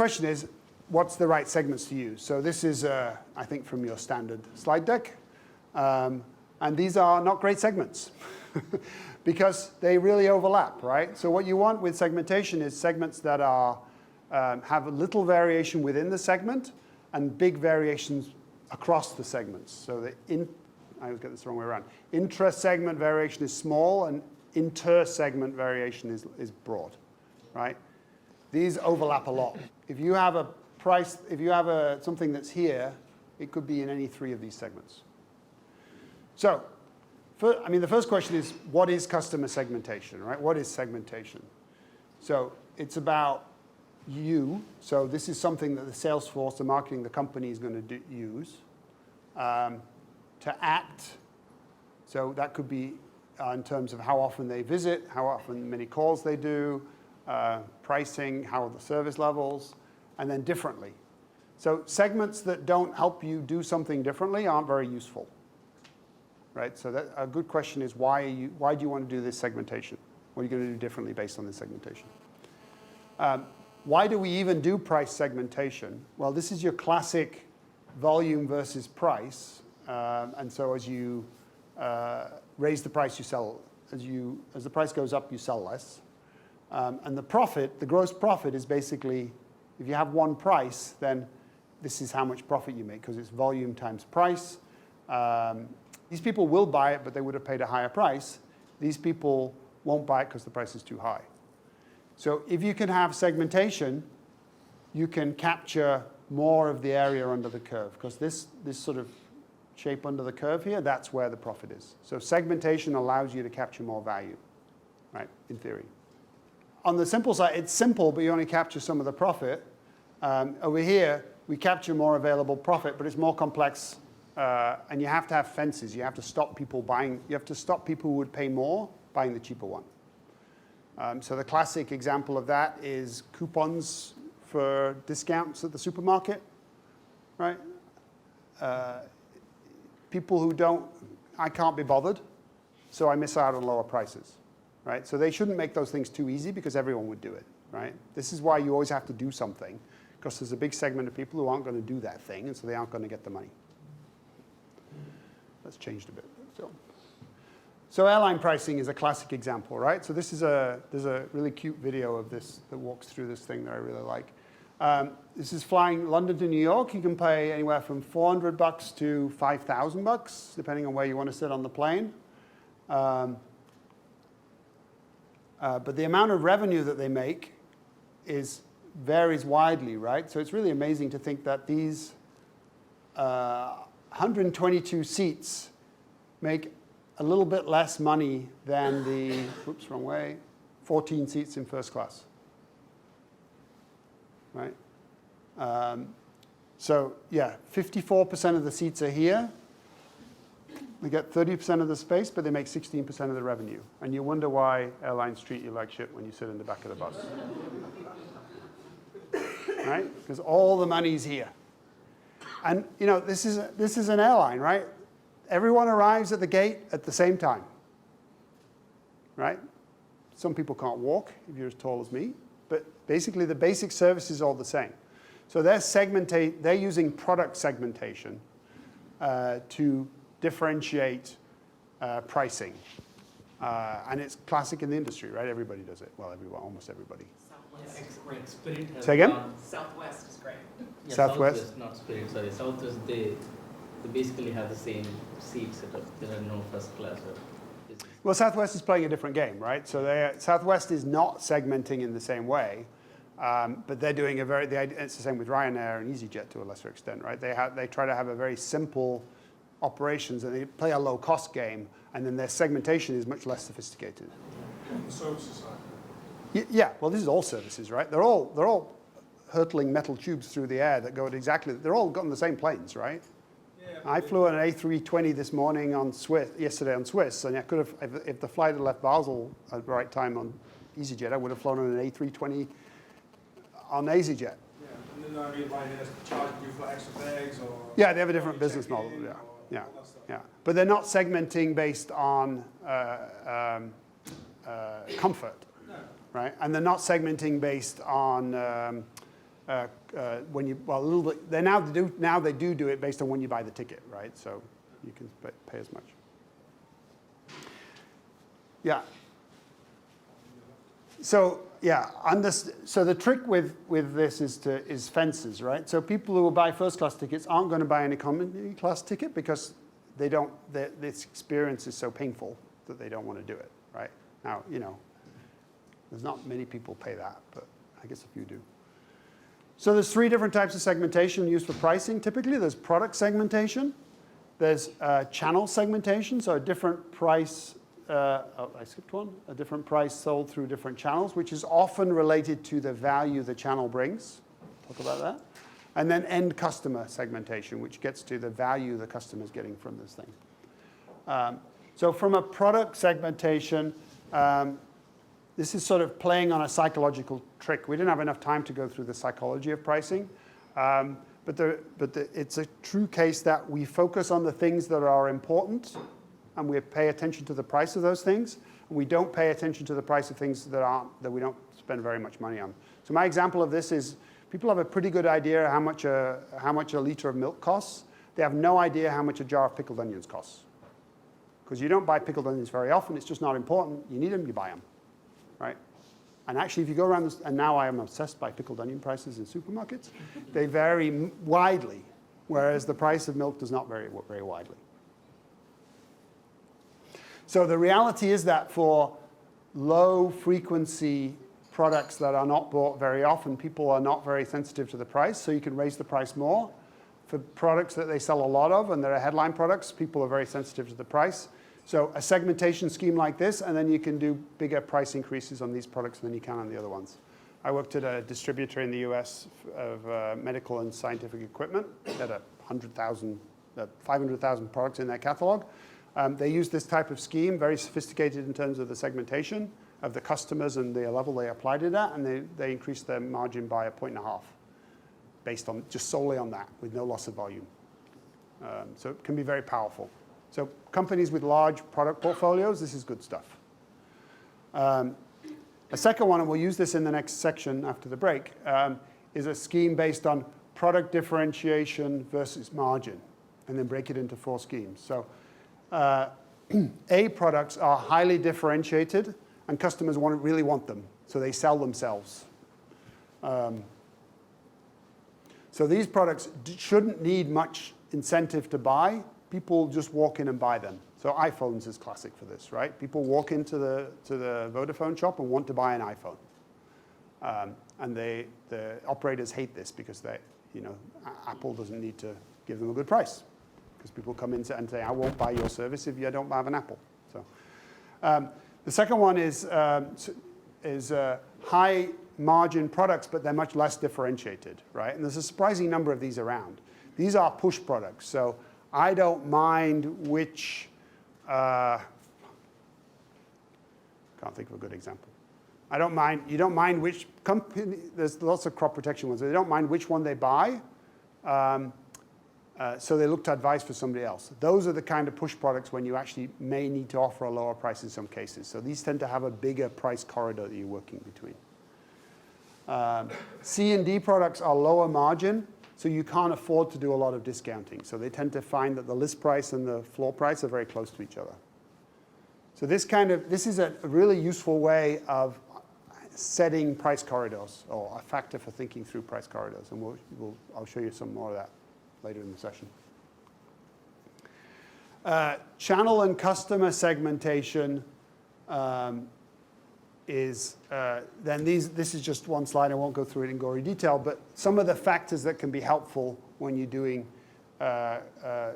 question is, what's the right segments to use? So this is, I think, from your standard slide deck. And these are not great segments because they really overlap, right? So what you want with segmentation is segments that are, have a little variation within the segment and big variations across the segments. So I always get this the wrong way around. Intra-segment variation is small and inter-segment variation is broad, right? These overlap a lot. If you have a price, if you have something that's here, it could be in any three of these segments. So, the first question is, what is customer segmentation, right? What is segmentation? So it's about you. So this is something that the sales force, the marketing, the company is going to use to act. So that could be in terms of how often they visit, how often many calls they do, pricing, how are the service levels, and then differently. So segments that don't help you do something differently aren't very useful, right? So a good question is, why do you want to do this segmentation? What are you going to do differently based on this segmentation? Why do we even do price segmentation? Well, this is your classic volume versus price. And so as you raise the price, you sell. As the price goes up, you sell less. And the profit, the gross profit, is basically, if you have one price, then this is how much profit you make, because it's volume times price. These people will buy it, but they would have paid a higher price. These people won't buy it because the price is too high. So if you can have segmentation, you can capture more of the area under the curve, because this sort of shape under the curve here, that's where the profit is. So segmentation allows you to capture more value, right, in theory. On the simple side, it's simple, but you only capture some of the profit. Over here, we capture more available profit, but it's more complex, and you have to have fences. You have to stop people buying. You have to stop people who would pay more buying the cheaper one. So the classic example of that is coupons for discounts at the supermarket, right? People who don't, I can't be bothered, so I miss out on lower prices, right? So they shouldn't make those things too easy because everyone would do it, right? This is why you always have to do something, because there's a big segment of people who aren't going to do that thing, and so they aren't going to get the money. That's changed a bit. So airline pricing is a classic example, right? So there's a really cute video of this that walks through this thing that I really like. This is flying London to New York. You can pay anywhere from $400 to $5,000, depending on where you want to sit on the plane. But the amount of revenue that they make varies widely, right? So it's really amazing to think that these 122 seats make a little bit less money than the, oops, wrong way, 14 seats in first class, right? So yeah, 54% of the seats are here. They get 30% of the space, but they make 16% of the revenue. And you wonder why airlines treat you like shit when you sit in the back of the bus. Right? Because all the money's here. And you know, this is an airline, right? Everyone arrives at the gate at the same time, right? Some people can't walk if you're as tall as me, but basically the basic service is all the same. So they're using product segmentation to differentiate pricing. And it's classic in the industry, right? Everybody does it. Well, almost everybody. Southwest is great. Spirit has Say again? Southwest is great. Yeah, Southwest? Not Spirit, sorry. Southwest, they basically have the same seats. There are no first class. Well, Southwest is playing a different game, right? So Southwest is not segmenting in the same way, but they're doing it's the same with Ryanair and EasyJet to a lesser extent, right? They try to have a very simple operations, and they play a low-cost game, and then their segmentation is much less sophisticated. The services side. Yeah, well, this is all services, right? They're all hurtling metal tubes through the air that go at they're all on the same planes, right? Yeah, I flew an A320 this morning yesterday on Swiss, and I could have, if the flight had left Basel at the right time on EasyJet, I would have flown on an A320 on EasyJet. Yeah, and then Ryanair's charging you for extra bags or... Yeah, they have a different business model, yeah. But they're not segmenting based on comfort, right? And they're not segmenting based on when you, well, a little bit, now they do it based on when you buy the ticket, right? So you can pay as much. Yeah. So yeah, so the trick with this is fences, right? So people who will buy first class tickets aren't going to buy an economy class ticket because this experience is so painful that they don't want to do it, right? Now, there's not many people pay that, but I guess a few do. So there's 3 different types of segmentation used for pricing. Typically, there's product segmentation. There's channel segmentation, so a different price, I skipped one, a different price sold through different channels, which is often related to the value the channel brings. Talk about that. And then end customer segmentation, which gets to the value the customer is getting from this thing. So from a product segmentation, this is sort of playing on a psychological trick. We didn't have enough time to go through the psychology of pricing. But it's a true case that we focus on the things that are important, and we pay attention to the price of those things. And we don't pay attention to the price of things that we don't spend very much money on. So my example of this is people have a pretty good idea how much a liter of milk costs. They have no idea how much a jar of pickled onions costs. Because you don't buy pickled onions very often. It's just not important. You need them, you buy them, right? And actually, if you go around this, and now I am obsessed by pickled onion prices in supermarkets, they vary widely, whereas the price of milk does not vary very widely. So the reality is that for low-frequency products that are not bought very often, people are not very sensitive to the price, so you can raise the price more. For products that they sell a lot of, and they're headline products, people are very sensitive to the price. So a segmentation scheme like this, and then you can do bigger price increases on these products than you can on the other ones. I worked at a distributor in the US of medical and scientific equipment. They had 500,000 products in their catalog. They used this type of scheme, very sophisticated in terms of the segmentation of the customers and the level they applied it at, and they increased their margin by 1.5 points based on just solely on that, with no loss of volume. So it can be very powerful. So companies with large product portfolios, this is good stuff. A second one, and we'll use this in the next section after the break, is a scheme based on product differentiation versus margin, and then break it into 4 schemes. So A products are highly differentiated, and customers really want them, so they sell themselves. So these products shouldn't need much incentive to buy. People just walk in and buy them. So iPhones is classic for this, right? People walk into the Vodafone shop and want to buy an iPhone. And the operators hate this because Apple doesn't need to give them a good price. Because people come in and say, I won't buy your service if you don't have an Apple. So the second one is high margin products, but they're much less differentiated, right? And there's a surprising number of these around. These are push products. So I don't mind which, can't think of a good example. You don't mind which company, there's lots of crop protection ones. They don't mind which one they buy, so they look to advice for somebody else. Those are the kind of push products when you actually may need to offer a lower price in some cases. So these tend to have a bigger price corridor that you're working between. C and D products are lower margin, so you can't afford to do a lot of discounting. So they tend to find that the list price and the floor price are very close to each other. So this is a really useful way of setting price corridors, or a factor for thinking through price corridors. And I'll show you some more of that later in the session. Channel and customer segmentation this is just one slide. I won't go through it in gory detail, but some of the factors that can be helpful when you're doing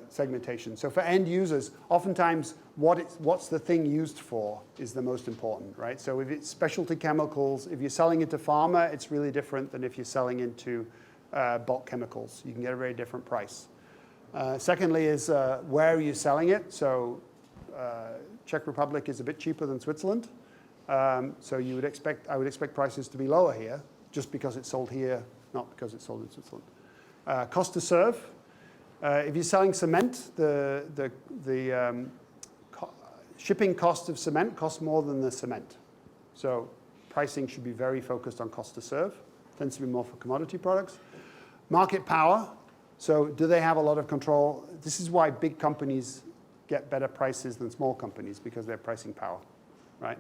segmentation. So for end users, oftentimes what's the thing used for is the most important, right? So if it's specialty chemicals, if you're selling into pharma, it's really different than if you're selling into bulk chemicals. You can get a very different price. Secondly is where are you selling it? So Czech Republic is a bit cheaper than Switzerland. So I would expect prices to be lower here, just because it's sold here, not because it's sold in Switzerland. Cost to serve. If you're selling cement, the shipping cost of cement costs more than the cement. So pricing should be very focused on cost to serve. Tends to be more for commodity products. Market power. So do they have a lot of control? This is why big companies get better prices than small companies, because they're pricing power, right?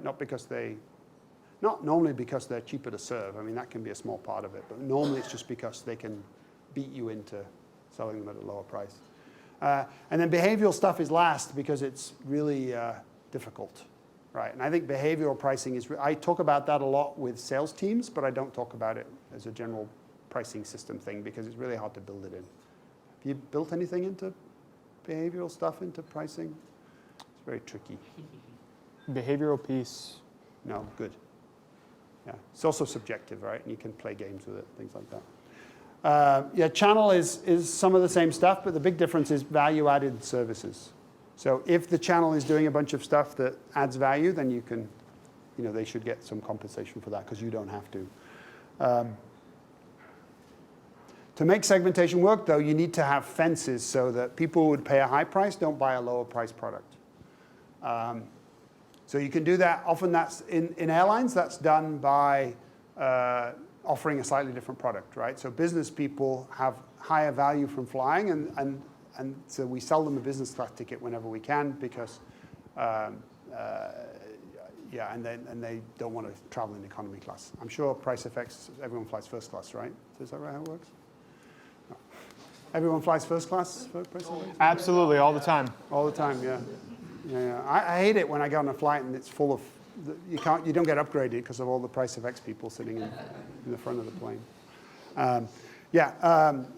Not normally because they're cheaper to serve. I mean, that can be a small part of it. But normally it's just because they can beat you into selling them at a lower price. And then behavioral stuff is last because it's really difficult, right? And I think behavioral pricing is, I talk about that a lot with sales teams, but I don't talk about it as a general pricing system thing because it's really hard to build it in. Have you built anything into behavioral stuff into pricing? It's very tricky. Behavioral piece. No, good. Yeah, it's also subjective, right? And you can play games with it, things like that. Yeah, channel is some of the same stuff, but the big difference is value-added services. So if the channel is doing a bunch of stuff that adds value, then you can, they should get some compensation for that because you don't have to. To make segmentation work, though, you need to have fences so that people who would pay a high price don't buy a lower price product. So you can do that. Often that's in airlines, that's done by offering a slightly different product, right? So business people have higher value from flying, and so we sell them a business class ticket whenever we can because, and they don't want to travel in economy class. I'm sure price effects, everyone flies first class, right? Is that right how it works? No. Everyone flies first class? Absolutely, all the time. All the time, yeah. Yeah. I hate it when I go on a flight and it's full of, you don't get upgraded because of all the price effects people sitting in the front of the plane.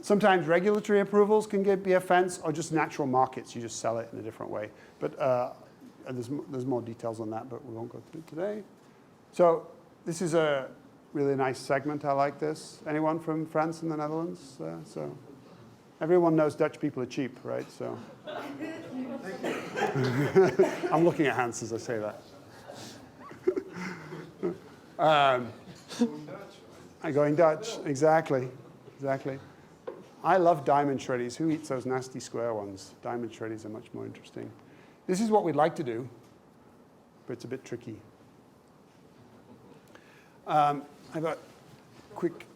Sometimes regulatory approvals can be a fence, or just natural markets. You just sell it in a different way. But there's more details on that, but we won't go through today. So this is a really nice segment. I like this. Anyone from France and the Netherlands? So everyone knows Dutch people are cheap, right? So I'm looking at Hans as I say that. I'm going Dutch, exactly. I love diamond shreddies. Who eats those nasty square ones? Diamond shreddies are much more interesting. This is what we'd like to do, but it's a bit tricky. I've got a quick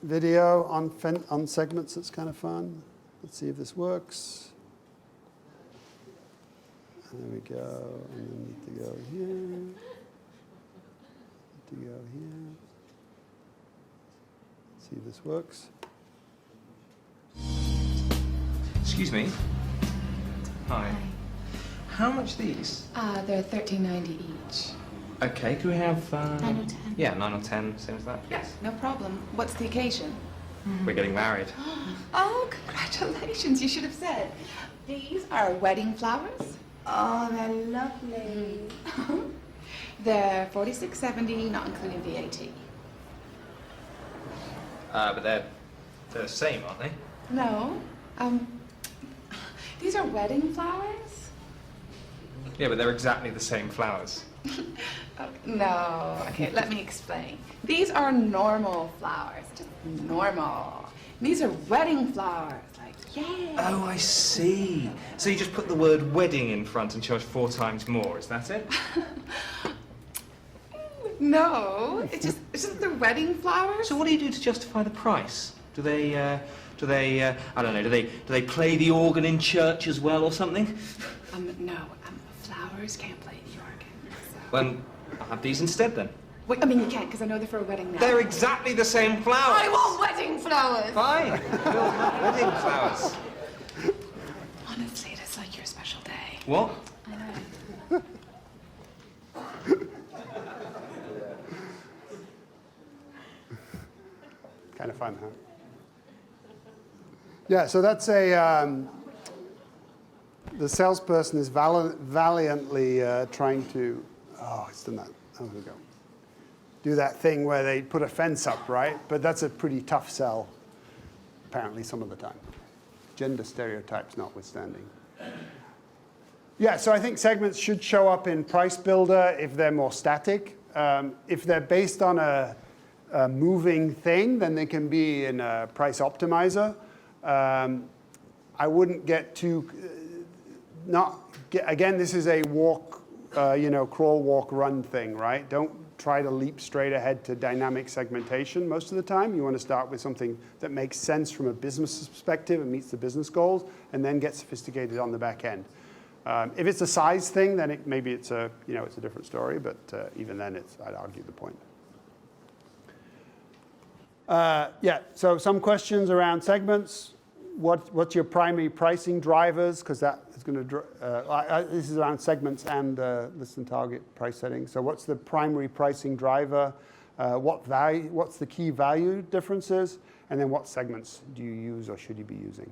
video on segments that's kind of fun. Let's see if this works. There we go. And then need to go here. See if this works. Excuse me. Hi. How much are these? They're $13.90 each. Okay, do we have... 9 or 10. Yeah, 9 or 10, same as that. Yes, no problem. What's the occasion? We're getting married. Oh, congratulations. You should have said. These are wedding flowers. Oh, they're lovely. They're $46.70, not including VAT. But they're the same, aren't they? No. These are wedding flowers? Yeah, but they're exactly the same flowers. No. Okay, let me explain. These are normal flowers, just normal. These are wedding flowers, like, yeah. Oh, I see. So you just put the word wedding in front and charge 4 times more, is that it? No, it's just the wedding flowers. So what do you do to justify the price? Do they, I don't know, do they play the organ in church as well or something? No, flowers can't play the organ. So. Well, I'll have these instead then. Wait, I mean, you can't, because I know they're for a wedding now. They're exactly the same flowers. I want wedding flowers! Fine. Wedding flowers. Honestly, it is like your special day. What? I know. Kind of fun, huh? Yeah, so that's a... the salesperson is valiantly trying to... Oh, it's done that. Oh, here we go. Do that thing where they put a fence up, right? But that's a pretty tough sell, apparently, some of the time. Gender stereotypes notwithstanding. Yeah, so I think segments should show up in Price Builder if they're more static. If they're based on a moving thing, then they can be in a Price Optimizer. I wouldn't get too... again, this is a walk, crawl, walk, run thing, right? Don't try to leap straight ahead to dynamic segmentation most of the time. You want to start with something that makes sense from a business perspective and meets the business goals, and then get sophisticated on the back end. If it's a size thing, then maybe it's a different story, but even then, I'd argue the point. So some questions around segments. What's your primary pricing drivers? Because that is going to, this is around segments and list and target price setting. So what's the primary pricing driver? What's the key value differences? And then what segments do you use or should you be using?